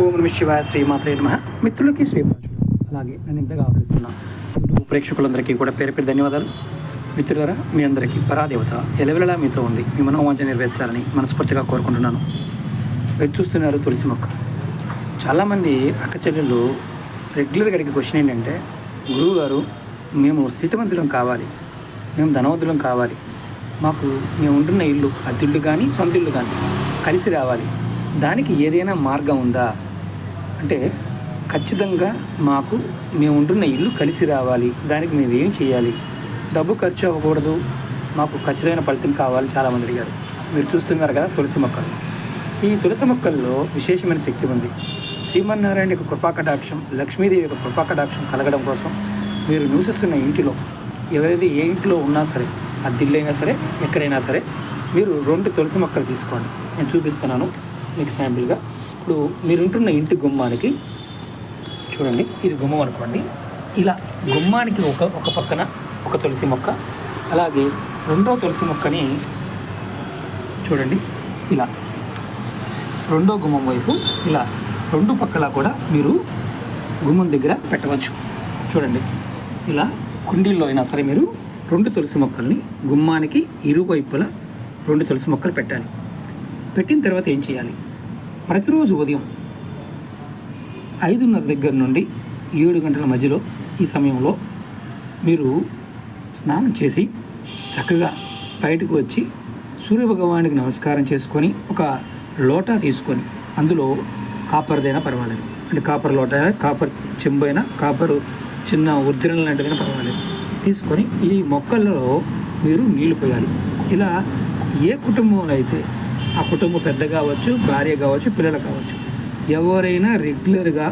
ఓం నమ శివాయ శ్రీమాత్రే నమః. మిత్రులకి శ్రీమాత్రులు అలాగే నేను ఇంతగా ఆదరిస్తున్నా యూట్యూబ్ ప్రేక్షకులందరికీ కూడా పేరు పేరు ధన్యవాదాలు. మిత్రులారా, మీ అందరికీ పరాదేవత ఎలవెలలా మీతో ఉండి మీ మనోవాంఛ నెరవేర్చాలని మనస్ఫూర్తిగా కోరుకుంటున్నాను. మీరు చూస్తున్నారు తులసి మొక్క. చాలామంది అక్క చెల్లెళ్ళు రెగ్యులర్గా అడిగే క్వశ్చన్ ఏంటంటే, గురువు గారు మేము స్థితివంతులం కావాలి, మేము ధనవంతులం కావాలి, మాకు మేము ఉంటున్న ఇల్లు అద్దెళ్ళు కానీ సొంత ఇల్లు కానీ కలిసి రావాలి, దానికి ఏదైనా మార్గం ఉందా అంటే, ఖచ్చితంగా మాకు మేము ఉంటున్న ఇల్లు కలిసి రావాలి, దానికి మేము ఏం చేయాలి, డబ్బు ఖర్చు అవ్వకూడదు, మాకు ఖచ్చితమైన ఫలితం కావాలి చాలామంది అడిగారు. మీరు చూస్తున్నారు కదా తులసి మొక్కలు. ఈ తులసి మొక్కల్లో విశేషమైన శక్తి ఉంది. శ్రీమన్నారాయణ యొక్క కృపాకటాక్షం, లక్ష్మీదేవి యొక్క కృపాకటాక్షం కలగడం కోసం మీరు నివసిస్తున్న ఇంటిలో ఎవరైతే ఏ ఇంట్లో ఉన్నా సరే, అద్దిల్లైనా సరే ఎక్కడైనా సరే, మీరు 2 తులసి మొక్కలు తీసుకోండి. నేను చూపిస్తున్నాను మీకు శాంపిల్గా. ఇప్పుడు మీరు ఉంటున్న ఇంటి గుమ్మానికి చూడండి, ఇది గుమ్మం అనుకోండి. ఇలా గుమ్మానికి ఒక పక్కన ఒక తులసి మొక్క, అలాగే రెండో తులసి మొక్కని చూడండి ఇలా రెండో గుమ్మం వైపు ఇలా 2 పక్కల కూడా మీరు గుమ్మం దగ్గర పెట్టవచ్చు. చూడండి, ఇలా కుండీల్లో అయినా సరే మీరు 2 తులసి మొక్కల్ని గుమ్మానికి ఇరువైపులా 2 తులసి మొక్కలు పెట్టాలి. పెట్టిన తర్వాత ఏం చేయాలి, ప్రతిరోజు ఉదయం 5:30 దగ్గర నుండి 7 గంటల మధ్యలో ఈ సమయంలో మీరు స్నానం చేసి చక్కగా బయటకు వచ్చి సూర్యభగవానికి నమస్కారం చేసుకొని ఒక లోటా తీసుకొని, అందులో కాపర్దైనా పర్వాలేదు, అంటే కాపర్ లోటా అయినా, కాపర్ చెంబు అయినా, కాపరు చిన్న ఉద్దిరణ లాంటిదైనా పర్వాలేదు, తీసుకొని ఈ మొక్కలలో మీరు నీళ్లు పోయాలి. ఇలా ఏ కుటుంబంలో అయితే ఆ కుటుంబం పెద్ద కావచ్చు, భార్య కావచ్చు, పిల్లలు కావచ్చు, ఎవరైనా రెగ్యులర్గా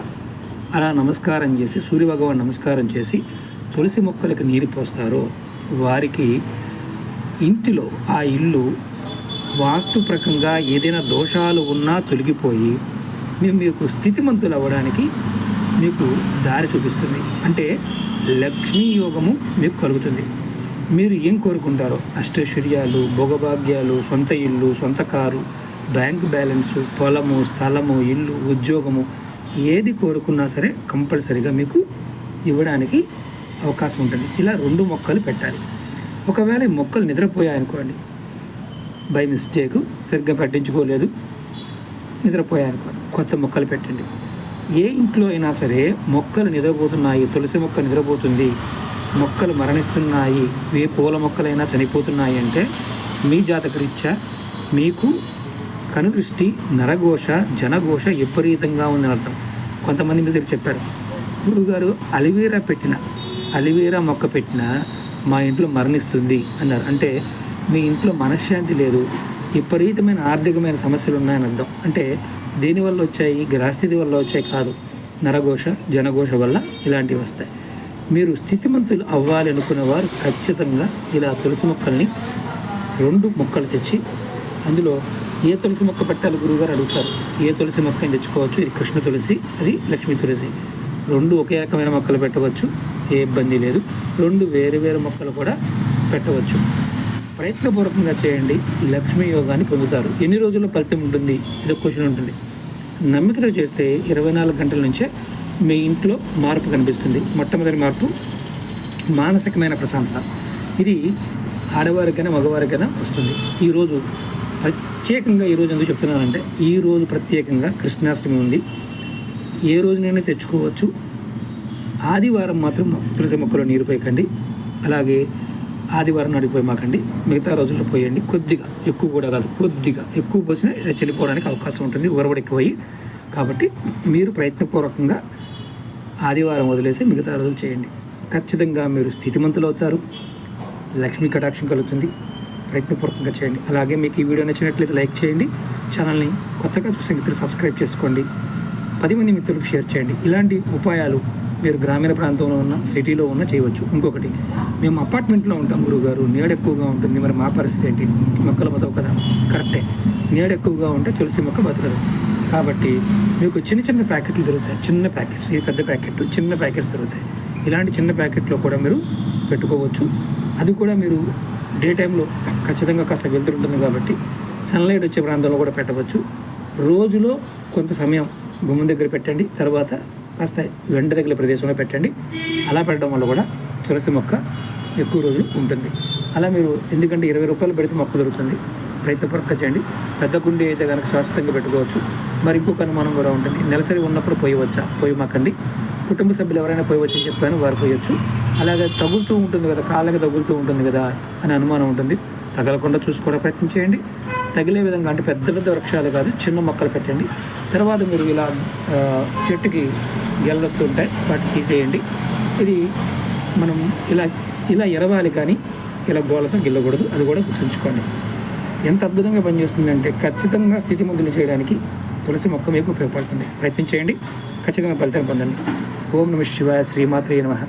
అలా నమస్కారం చేసి సూర్యభగవాన్ నమస్కారం చేసి తులసి మొక్కలకి నీరు పోస్తారో వారికి ఇంటిలో ఆ ఇల్లు వాస్తుప్రకంగా ఏదైనా దోషాలు ఉన్నా తొలగిపోయి మీకు స్థితిమంతులు అవ్వడానికి మీకు దారి చూపిస్తుంది. అంటే లక్ష్మీ యోగము మీకు కలుగుతుంది. మీరు ఏం కోరుకుంటారో, అష్టైశ్వర్యాలు, భోగభాగ్యాలు, సొంత ఇల్లు, సొంత కారు, బ్యాంక్ బ్యాలెన్సు, పొలము, స్థలము, ఇల్లు, ఉద్యోగము, ఏది కోరుకున్నా సరే కంపల్సరీగా మీకు ఇవ్వడానికి అవకాశం ఉంటుంది. ఇలా 2 మొక్కలు పెట్టాలి. ఒకవేళ ఈ మొక్కలు నిద్రపోయాయనుకోండి, బై మిస్టేక్ సరిగ్గా పట్టించుకోలేదు, నిద్రపోయాయనుకోండి, కొత్త మొక్కలు పెట్టండి. ఏ ఇంట్లో అయినా సరే మొక్కలు నిద్రపోతున్నాయి, తులసి మొక్క నిద్రపోతుంది, మొక్కలు మరణిస్తున్నాయి, ఏ పూల మొక్కలైనా చనిపోతున్నాయి అంటే మీ జాతకరీత్యా మీకు కనుదృష్టి, నరఘోష, జనఘోష విపరీతంగా ఉందని అర్థం. కొంతమంది మీద చెప్పారు, గురువుగారు అలివేరా మొక్క పెట్టినా మా ఇంట్లో మరణిస్తుంది అన్నారు. అంటే మీ ఇంట్లో మనశ్శాంతి లేదు, విపరీతమైన ఆర్థికమైన సమస్యలు ఉన్నాయని అర్థం. అంటే దేనివల్ల వచ్చాయి, గ్రహస్థితి వల్ల వచ్చాయి కాదు, నరఘోష, జనఘోష వల్ల ఇలాంటివి వస్తాయి. మీరు స్థితిమంతులు అవ్వాలి అనుకున్న వారు ఖచ్చితంగా ఇలా తులసి మొక్కల్ని 2 మొక్కలు తెచ్చి, అందులో ఏ తులసి మొక్క పెట్టాలి గురువుగారు అడుగుతారు. ఏ తులసి మొక్కని తెచ్చుకోవచ్చు. ఇది కృష్ణ తులసి, అది లక్ష్మీ తులసి. 2 ఒకే రకమైన మొక్కలు పెట్టవచ్చు, ఏ ఇబ్బంది లేదు. 2 వేరు వేరు మొక్కలు కూడా పెట్టవచ్చు. ప్రయత్నపూర్వకంగా చేయండి, లక్ష్మీ యోగాన్ని పొందుతారు. ఎన్ని రోజుల్లో ఫలితం ఉంటుంది, ఇదొక క్వశ్చన్ ఉంటుంది. నమ్మికతో చేస్తే 24 గంటల నుంచే మీ ఇంట్లో మార్పు కనిపిస్తుంది. మొట్టమొదటి మార్పు మానసికమైన ప్రశాంతత. ఇది ఆడవారికైనా మగవారికైనా వస్తుంది. ఈరోజు ప్రత్యేకంగా ఈరోజు ఎందుకు చెప్తున్నానంటే, ఈరోజు ప్రత్యేకంగా కృష్ణాష్టమి ఉంది. ఏ రోజునైనా తెచ్చుకోవచ్చు. ఆదివారం మాత్రం తులసి మొక్కలో నీరు పోయకండి, అలాగే ఆదివారం నడిపోయి మాకండి, మిగతా రోజుల్లో పోయండి. కొద్దిగా, ఎక్కువ కూడా కాదు, కొద్దిగా ఎక్కువ పోసినా చనిపోవడానికి అవకాశం ఉంటుంది, ఉరవడి ఎక్కువయ్యి. కాబట్టి మీరు ప్రయత్నపూర్వకంగా ఆదివారం వదిలేసి మిగతా రోజులు చేయండి. ఖచ్చితంగా మీరు స్థితిమంతులు అవుతారు, లక్ష్మీ కటాక్షం కలుగుతుంది. ప్రయత్నపూర్వకంగా చేయండి. అలాగే మీకు ఈ వీడియో నచ్చినట్లయితే లైక్ చేయండి, ఛానల్ని కొత్తగా చూసే మిత్రులు సబ్స్క్రైబ్ చేసుకోండి, 10 మంది మిత్రులకు షేర్ చేయండి. ఇలాంటి ఉపాయాలు మీరు గ్రామీణ ప్రాంతంలో ఉన్న, సిటీలో ఉన్న చేయవచ్చు. ఇంకొకటి, మేము అపార్ట్మెంట్లో ఉంటాం గురువుగారు, నీడ ఎక్కువగా ఉంటుంది, మరి మా పరిస్థితి ఏంటి, మొక్కలు బతవు కదా. కరెక్టే, నీడ ఎక్కువగా ఉంటే తులసి మొక్క బతకదు. కాబట్టి మీకు చిన్న చిన్న ప్యాకెట్లు దొరుకుతాయి, చిన్న ప్యాకెట్స్, ఈ పెద్ద ప్యాకెట్, చిన్న ప్యాకెట్స్ దొరుకుతాయి. ఇలాంటి చిన్న ప్యాకెట్లో కూడా మీరు పెట్టుకోవచ్చు. అది కూడా మీరు డే టైంలో ఖచ్చితంగా కాస్త వెళ్తుంటుంది కాబట్టి సన్లైట్ వచ్చే ప్రాంతంలో కూడా పెట్టవచ్చు. రోజులో కొంత సమయం గుమ్మం దగ్గర పెట్టండి. తర్వాత కాస్త వెంట దగ్గర ప్రదేశంలో పెట్టండి. అలా పెట్టడం వల్ల కూడా తులసి మొక్క ఎక్కువ రోజులు ఉంటుంది. అలా మీరు ఎందుకంటే 20 రూపాయలు పెడితే మొక్క దొరుకుతుంది. ప్రయత్నపూర్వకంగా చేయండి. పెద్ద కుండీ అయితే కనుక శాశ్వతంగా పెట్టుకోవచ్చు. మరి ఇంకొక అనుమానం కూడా ఉంటుంది, నెలసరి ఉన్నప్పుడు పోయవచ్చా? పోయమాకండి. కుటుంబ సభ్యులు ఎవరైనా పోయవచ్చని చెప్పాను, వారు పోయొచ్చు. అలాగే తగులుతూ ఉంటుంది కదా, కాళ్ళకి తగులుతూ ఉంటుంది కదా అని అనుమానం ఉంటుంది. తగలకుండా చూసుకోవడం ప్రయత్నం చేయండి. తగిలే విధంగా అంటే పెద్ద పెద్ద వృక్షాలు కాదు, చిన్న మొక్కలు పెట్టండి. తర్వాత మీరు ఇలా చెట్టుకి గెలలు వస్తూ ఉంటాయి, వాటిని తీసేయండి. ఇది మనం ఇలా ఎరవాలి, కానీ ఇలా గోళ్ళతో గిల్లకూడదు. అది కూడా గుర్తుంచుకోండి. ఎంత అద్భుతంగా పనిచేస్తుందంటే ఖచ్చితంగా స్థితిమంతులు చేయడానికి తులసి మొక్క మీకు ఉపయోగపడుతుంది. ప్రయత్నం చేయండి, ఖచ్చితంగా ఫలితాన్ని పొందండి. ఓం నమః శివాయ. శ్రీమాత్రే నమః.